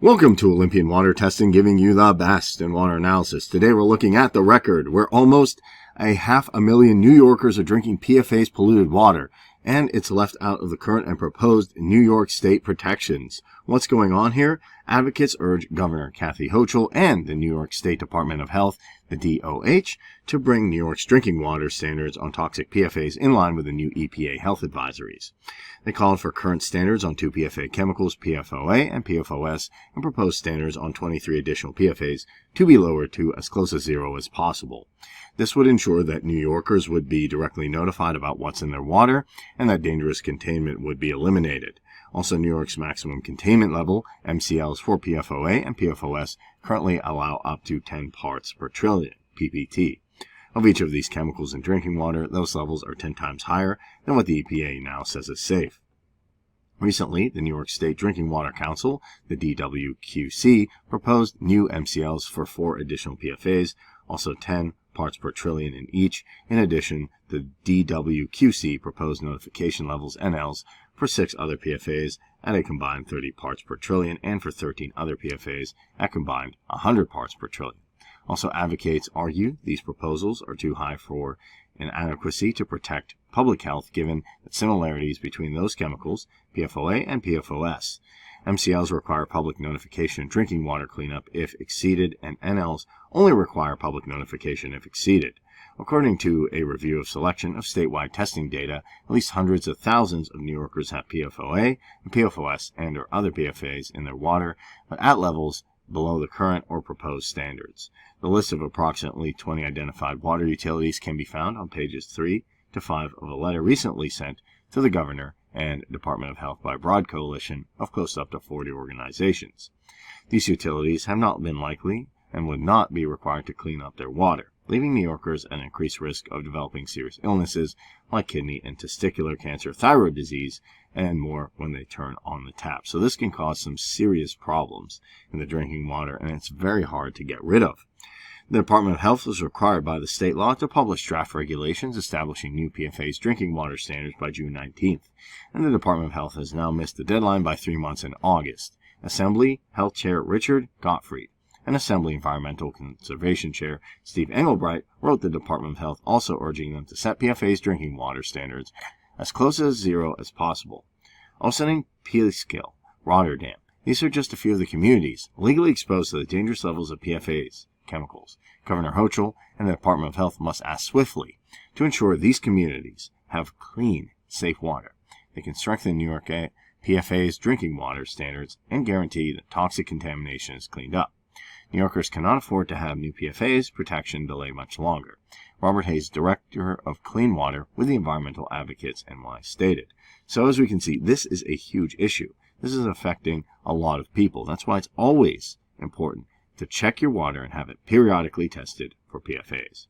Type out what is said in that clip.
Welcome to Olympian Water Testing, giving you the best in water analysis. Today we're looking at the record where almost 500,000 New Yorkers are drinking PFAS polluted water, and it's left out of the current and proposed New York State protections. What's going on here? Advocates urge Governor Kathy Hochul and the New York State Department of Health, the DOH, to bring New York's drinking water standards on toxic PFAS in line with the new EPA health advisories. They called for current standards on 2 PFA chemicals, PFOA and PFOS, and proposed standards on 23 additional PFAS to be lowered to as close to zero as possible. This would ensure that New Yorkers would be directly notified about what's in their water and that dangerous contaminant would be eliminated. Also, New York's maximum containment level, MCLs for PFOA and PFOS, currently allow up to 10 parts per trillion, PPT. Of each of these chemicals in drinking water, those levels are 10 times higher than what the EPA now says is safe. Recently, the New York State Drinking Water Council, the DWQC, proposed new MCLs for 4 additional PFAS, also 10 parts per trillion in each. In addition, the DWQC proposed notification levels, NLs, for 6 other PFAS at a combined 30 parts per trillion and for 13 other PFAS at combined 100 parts per trillion. Also, advocates argue these proposals are too high for inadequacy to protect public health given the similarities between those chemicals, PFOA and PFOS. MCLs require public notification in drinking water cleanup if exceeded, and NLs only require public notification if exceeded. According to a review of selection of statewide testing data, at least hundreds of thousands of New Yorkers have PFOA and PFOS and or other PFAS in their water, but at levels below the current or proposed standards. The list of approximately 20 identified water utilities can be found on pages 3 to 5 of a letter recently sent to the Governor and Department of Health by a broad coalition of close up to 40 organizations. These utilities have not been likely and would not be required to clean up their water, leaving New Yorkers at an increased risk of developing serious illnesses like kidney and testicular cancer, thyroid disease, and more when they turn on the tap. So this can cause some serious problems in the drinking water, and it's very hard to get rid of. The Department of Health is required by the state law to publish draft regulations establishing new PFAS drinking water standards by June 19th, and the Department of Health has now missed the deadline by 3 months in August. Assembly Health Chair Richard Gottfried and Assembly Environmental Conservation Chair Steve Engelbright wrote the Department of Health also urging them to set PFAS drinking water standards as close to zero as possible. Ossining, Peekskill, Rotterdam. These are just a few of the communities legally exposed to the dangerous levels of PFAS chemicals. Governor Hochul and the Department of Health must act swiftly to ensure these communities have clean, safe water. They can strengthen New York PFAS drinking water standards and guarantee that toxic contamination is cleaned up. New Yorkers cannot afford to have new PFAS protection delay much longer. Robert Hayes, Director of Clean Water with the Environmental Advocates NY, stated. So as we can see, this is a huge issue. This is affecting a lot of people. That's why it's always important to check your water and have it periodically tested for PFAS.